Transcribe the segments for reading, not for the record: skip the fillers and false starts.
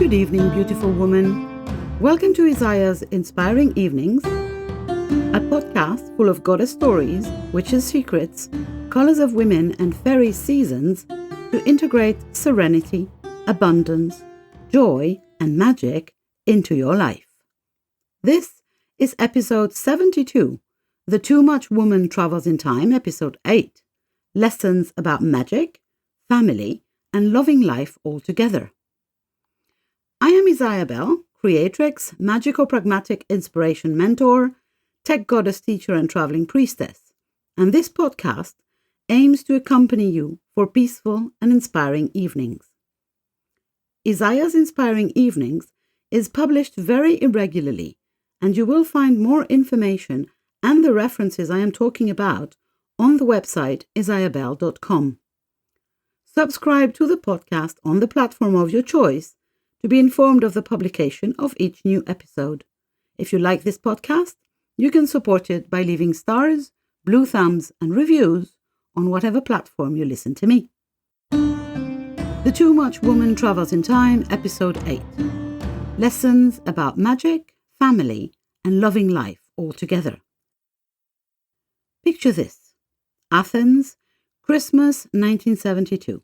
Good evening, beautiful woman. Welcome to Isaiah's Inspiring Evenings, a podcast full of goddess stories, witches' secrets, colors of women, and fairy seasons to integrate serenity, abundance, joy, and magic into your life. This is episode 72, The TooMuch Woman Travels in Time, episode 8, Lessons about Magic, Family, and Loving Life Altogether. I am Isabel, Creatrix, magico-pragmatic inspiration mentor, tech goddess teacher and traveling priestess, and this podcast aims to accompany you for peaceful and inspiring evenings. Isaiah's Inspiring Evenings is published very irregularly, and you will find more information and the references I am talking about on the website isabel.com. Subscribe to the podcast on the platform of your choice to be informed of the publication of each new episode. If you like this podcast, you can support it by leaving stars, blue thumbs, and reviews on whatever platform you listen to me. The TooMuch Woman Travels in Time, episode 8. Lessons about magic, family, and loving life altogether. Picture this. Athens, Christmas 1972.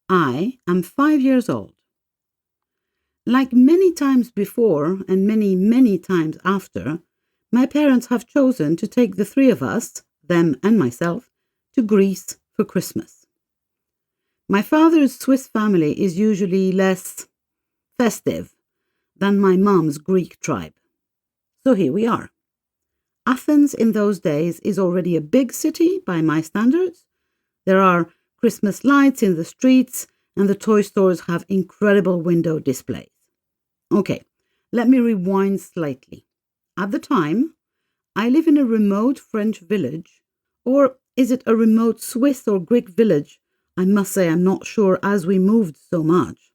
I am 5 years old. Like many times before and many times after, my parents have chosen to take the three of us, them and myself, to Greece for Christmas. My father's Swiss family is usually less festive than my mum's Greek tribe. So here we are. Athens in those days is already a big city by my standards. There are Christmas lights in the streets and the toy stores have incredible window displays. Okay, let me rewind slightly. At the time, I live in a remote French village, or is it a remote Swiss or Greek village? I must say I'm not sure as we moved so much.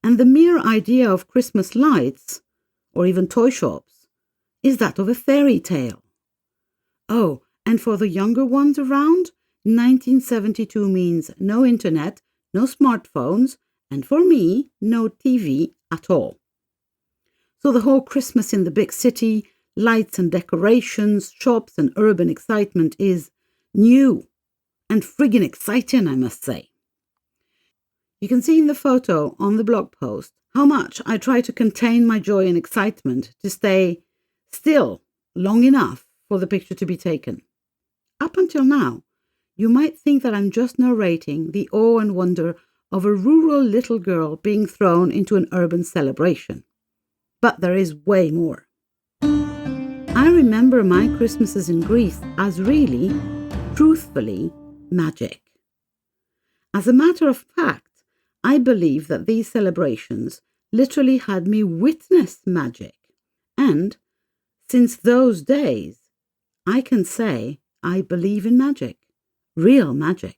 And the mere idea of Christmas lights, or even toy shops, is that of a fairy tale. Oh, and for the younger ones around, 1972 means no internet, no smartphones, and for me, no TV at all. So the whole Christmas in the big city, lights and decorations, shops and urban excitement is new and friggin' exciting, I must say. You can see in the photo on the blog post how much I try to contain my joy and excitement to stay still long enough for the picture to be taken. Up until now, you might think that I'm just narrating the awe and wonder of a rural little girl being thrown into an urban celebration. But there is way more. I remember my Christmases in Greece as really, truthfully, magic. As a matter of fact, I believe that these celebrations literally had me witness magic. And since those days, I can say I believe in magic, real magic.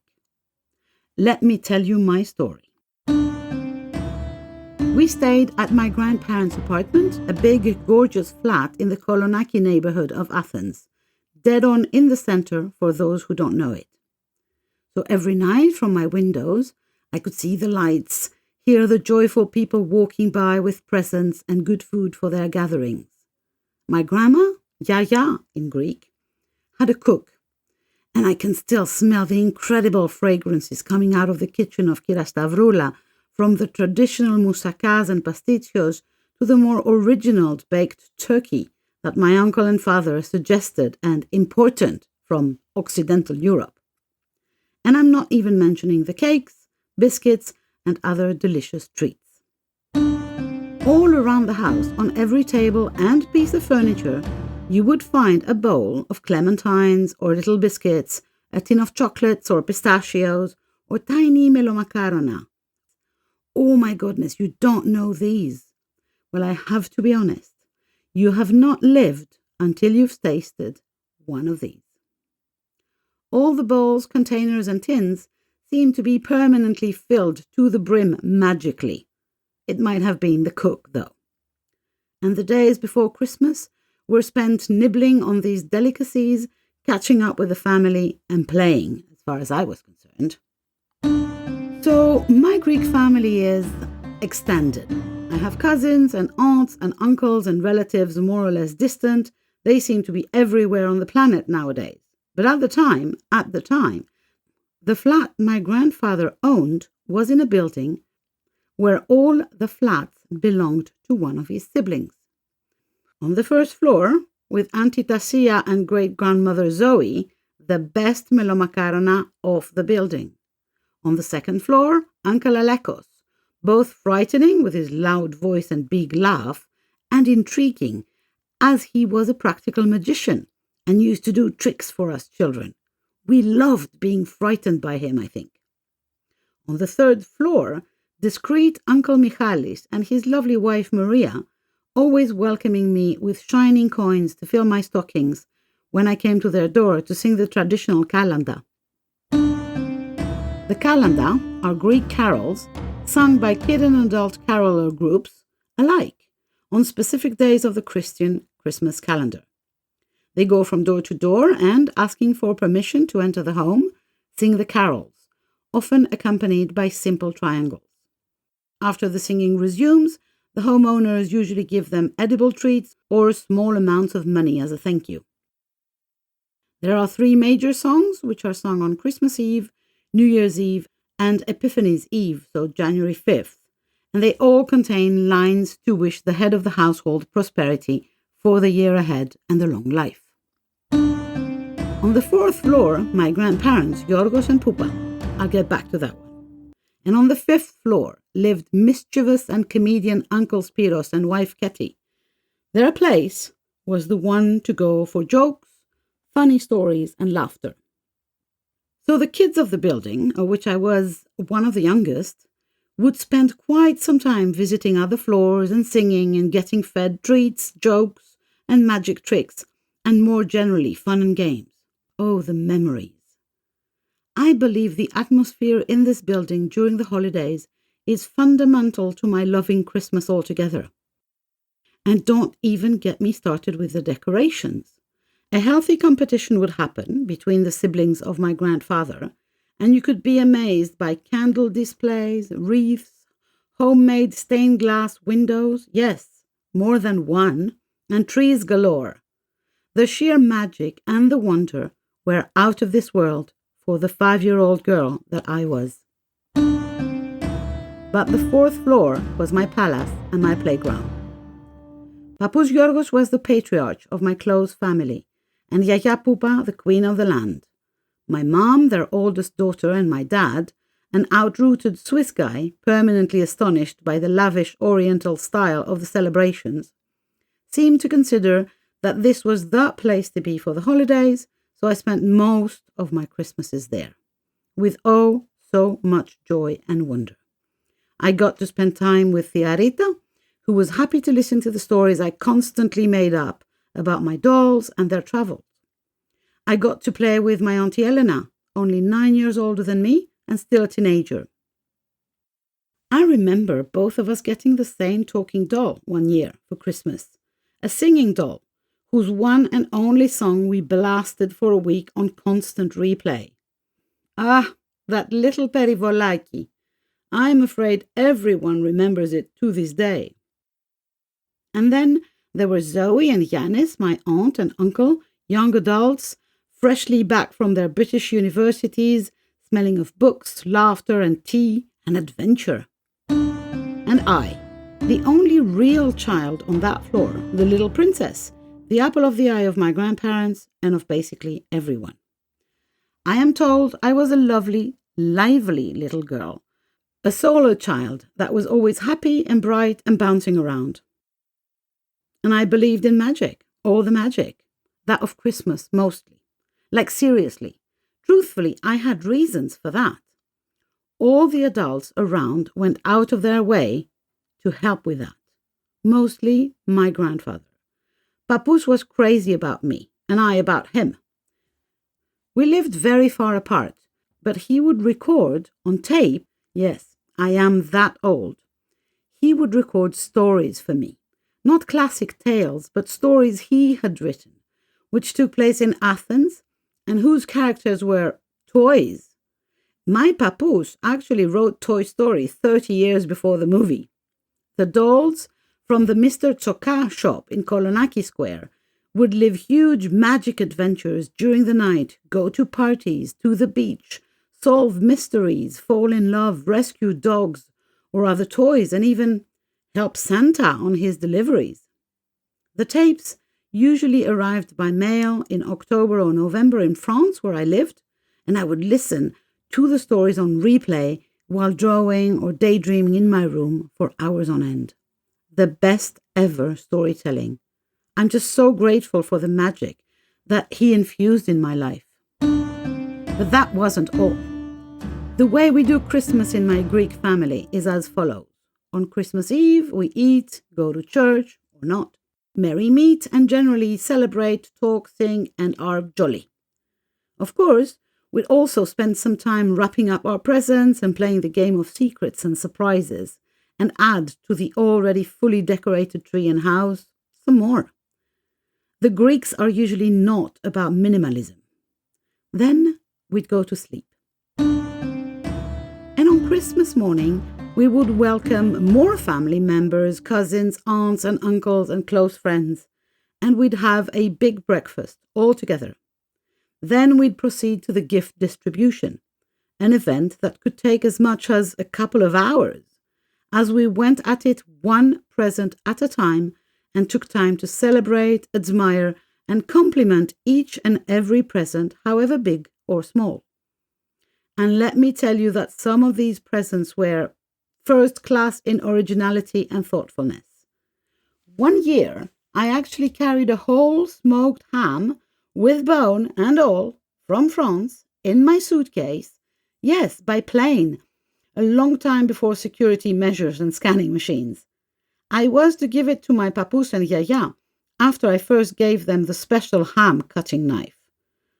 Let me tell you my story. We stayed at my grandparents' apartment, a big, gorgeous flat in the Kolonaki neighborhood of Athens, dead on in the center for those who don't know it. So every night from my windows, I could see the lights, hear the joyful people walking by with presents and good food for their gatherings. My grandma, Yaya in Greek, had a cook, and I can still smell the incredible fragrances coming out of the kitchen of Kirastavroula, from the traditional moussakas and pastichos to the more original baked turkey that my uncle and father suggested and imported from Occidental Europe. And I'm not even mentioning the cakes, biscuits, and other delicious treats. All around the house, on every table and piece of furniture, you would find a bowl of clementines or little biscuits, a tin of chocolates or pistachios, or tiny melomacarona. Oh my goodness, you don't know these. Well, I have to be honest. You have not lived until you've tasted one of these. All the bowls, containers, and tins seem to be permanently filled to the brim magically. It might have been the cook, though. And the days before Christmas were spent nibbling on these delicacies, catching up with the family, and playing, as far as I was concerned. So my Greek family is extended. I have cousins and aunts and uncles and relatives more or less distant. They seem to be everywhere on the planet nowadays. But at the time, the flat my grandfather owned was in a building where all the flats belonged to one of his siblings. On the first floor, with Auntie Tasia and great-grandmother Zoe, the best melomacarona of the building. On the second floor, Uncle Alekos, both frightening with his loud voice and big laugh, and intriguing, as he was a practical magician and used to do tricks for us children. We loved being frightened by him, I think. On the third floor, discreet Uncle Michalis and his lovely wife Maria, always welcoming me with shining coins to fill my stockings when I came to their door to sing the traditional kalanda. The kalanda are Greek carols sung by kid and adult caroler groups alike on specific days of the Christian Christmas calendar. They go from door to door and, asking for permission to enter the home, sing the carols, often accompanied by simple triangles. After the singing resumes, the homeowners usually give them edible treats or small amounts of money as a thank you. There are 3 major songs which are sung on Christmas Eve, New Year's Eve, and Epiphany's Eve, so January 5th, and they all contain lines to wish the head of the household prosperity for the year ahead and a long life. On the 4th floor, my grandparents, Yorgos and Pupa. I'll get back to that one. And on the 5th floor lived mischievous and comedian Uncle Spiros and wife Ketty. Their place was the one to go for jokes, funny stories, and laughter. So the kids of the building, of which I was one of the youngest, would spend quite some time visiting other floors and singing and getting fed treats, jokes, and magic tricks, and more generally fun and games. Oh, the memories. I believe the atmosphere in this building during the holidays is fundamental to my loving Christmas altogether. And don't even get me started with the decorations. A healthy competition would happen between the siblings of my grandfather, and you could be amazed by candle displays, wreaths, homemade stained glass windows, yes, more than one, and trees galore. The sheer magic and the wonder were out of this world for the 5-year-old girl that I was. But the 4th floor was my palace and my playground. Papus Yorgos was the patriarch of my close family, and Yaya Pupa the queen of the land. My mom, their oldest daughter, and my dad, an outrooted Swiss guy, permanently astonished by the lavish oriental style of the celebrations, seemed to consider that this was the place to be for the holidays, so I spent most of my Christmases there, with oh, so much joy and wonder. I got to spend time with Tiarita, who was happy to listen to the stories I constantly made up about my dolls and their travels. I got to play with my Auntie Elena, only 9 years older than me and still a teenager. I remember both of us getting the same talking doll one year for Christmas, a singing doll, whose one and only song we blasted for a week on constant replay. Ah, that little Perivolaki. I'm afraid everyone remembers it to this day. And then there were Zoe and Yanis, my aunt and uncle, young adults, freshly back from their British universities, smelling of books, laughter and tea and adventure. And I, the only real child on that floor, the little princess, the apple of the eye of my grandparents and of basically everyone. I am told I was a lovely, lively little girl, a solo child that was always happy and bright and bouncing around. And I believed in magic, all the magic, that of Christmas mostly. Like seriously, truthfully, I had reasons for that. All the adults around went out of their way to help with that, mostly my grandfather. Papus was crazy about me, and I about him. We lived very far apart, but he would record on tape, yes, I am that old. He would record stories for me, not classic tales, but stories he had written, which took place in Athens, and whose characters were toys. My Papus actually wrote Toy Story 30 years before the movie. The dolls from the Mr. Tsoka shop in Kolonaki Square would live huge magic adventures during the night, go to parties, to the beach, solve mysteries, fall in love, rescue dogs or other toys, and even help Santa on his deliveries. The tapes usually arrived by mail in October or November in France, where I lived, and I would listen to the stories on replay while drawing or daydreaming in my room for hours on end. The best ever storytelling. I'm just so grateful for the magic that he infused in my life. But that wasn't all. The way we do Christmas in my Greek family is as follows. On Christmas Eve, we eat, go to church or not, merry meet, and generally celebrate, talk, sing, and are jolly. Of course, we'd also spend some time wrapping up our presents and playing the game of secrets and surprises, and add to the already fully decorated tree and house some more. The Greeks are usually not about minimalism. Then we'd go to sleep. And on Christmas morning, we would welcome more family members, cousins, aunts and uncles and close friends, and we'd have a big breakfast all together. Then we'd proceed to the gift distribution, an event that could take as much as a couple of hours, as we went at it one present at a time and took time to celebrate, admire, and compliment each and every present, however big or small. And let me tell you that some of these presents were first class in originality and thoughtfulness. One year, I actually carried a whole smoked ham with bone and all from France in my suitcase, yes, by plane, a long time before security measures and scanning machines. I was to give it to my papoose and yaya after I first gave them the special ham cutting knife,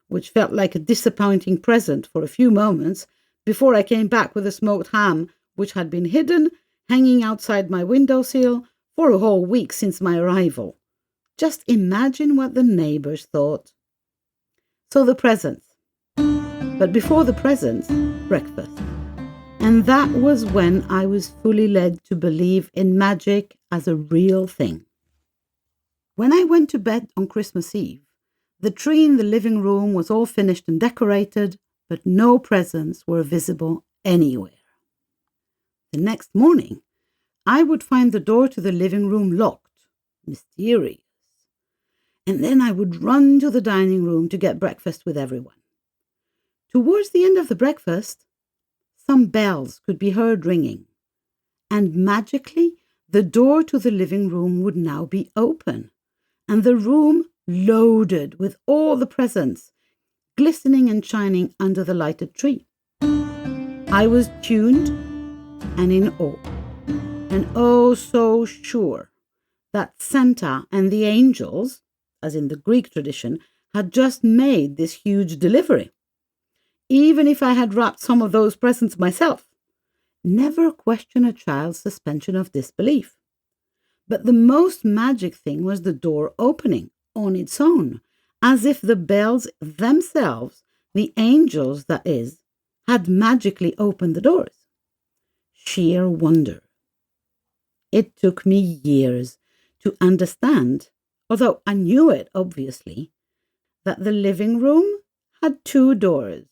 which felt like a disappointing present for a few moments before I came back with a smoked ham which had been hidden, hanging outside my windowsill for a whole week since my arrival. Just imagine what the neighbors thought. So the presents. But before the presents, breakfast. And that was when I was fully led to believe in magic as a real thing. When I went to bed on Christmas Eve, the tree in the living room was all finished and decorated, but no presents were visible anywhere. The next morning, I would find the door to the living room locked, mysterious. And then I would run to the dining room to get breakfast with everyone. Towards the end of the breakfast, some bells could be heard ringing, and magically the door to the living room would now be open, and the room loaded with all the presents, glistening and shining under the lighted tree. I was tuned and in awe, and oh so sure that Santa and the angels, as in the Greek tradition, had just made this huge delivery. Even if I had wrapped some of those presents myself. Never question a child's suspension of disbelief. But the most magic thing was the door opening on its own, as if the bells themselves, the angels that is, had magically opened the doors. Sheer wonder. It took me years to understand, although I knew it obviously, that the living room had 2 doors,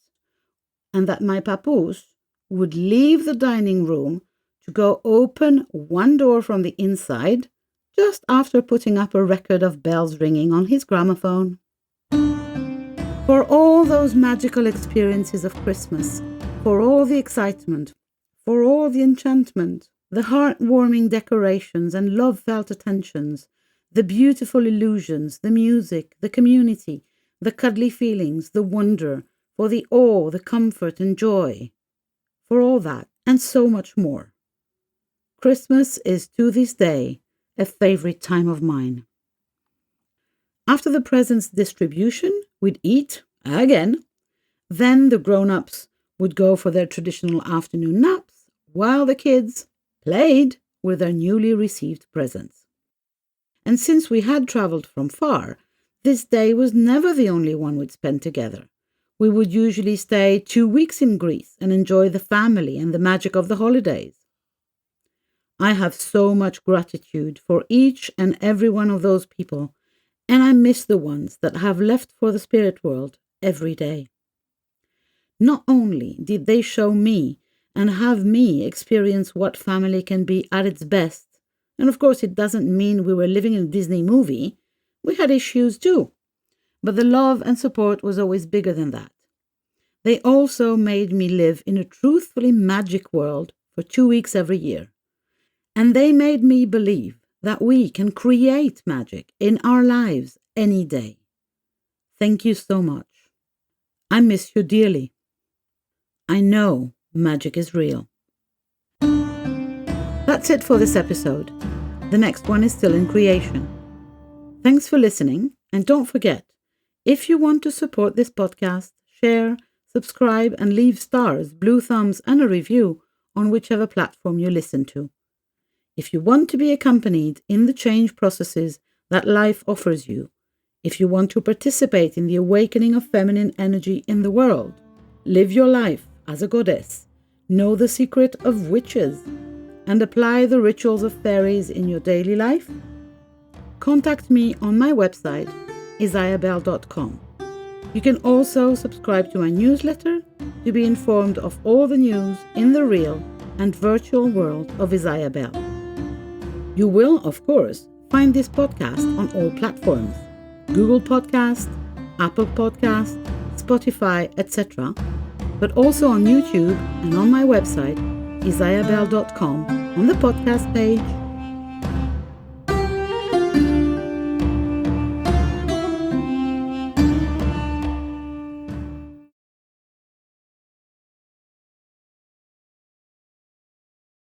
and that my papoose would leave the dining room to go open one door from the inside just after putting up a record of bells ringing on his gramophone. For all those magical experiences of Christmas, for all the excitement, for all the enchantment, the heartwarming decorations and love-felt attentions, the beautiful illusions, the music, the community, the cuddly feelings, the wonder, for the awe, the comfort and joy, for all that and so much more. Christmas is to this day a favorite time of mine. After the presents distribution, we'd eat again. Then the grown-ups would go for their traditional afternoon naps, while the kids played with their newly received presents. And since we had travelled from far, this day was never the only one we'd spend together. We would usually stay 2 weeks in Greece and enjoy the family and the magic of the holidays. I have so much gratitude for each and every one of those people, and I miss the ones that have left for the spirit world every day. Not only did they show me and have me experience what family can be at its best, and of course it doesn't mean we were living in a Disney movie, we had issues too, but the love and support was always bigger than that. They also made me live in a truthfully magic world for 2 weeks every year. And they made me believe that we can create magic in our lives any day. Thank you so much. I miss you dearly. I know magic is real. That's it for this episode. The next one is still in creation. Thanks for listening, and don't forget, if you want to support this podcast, share, subscribe, and leave stars, blue thumbs, and a review on whichever platform you listen to. If you want to be accompanied in the change processes that life offers you, if you want to participate in the awakening of feminine energy in the world, live your life as a goddess, know the secret of witches, and apply the rituals of fairies in your daily life, contact me on my website, isaiahbell.com. You can also subscribe to my newsletter to be informed of all the news in the real and virtual world of Isaiah Bell. You will, of course, find this podcast on all platforms: Google Podcast, Apple Podcast, Spotify, etc., but also on YouTube and on my website, isaiahbell.com, on the podcast page,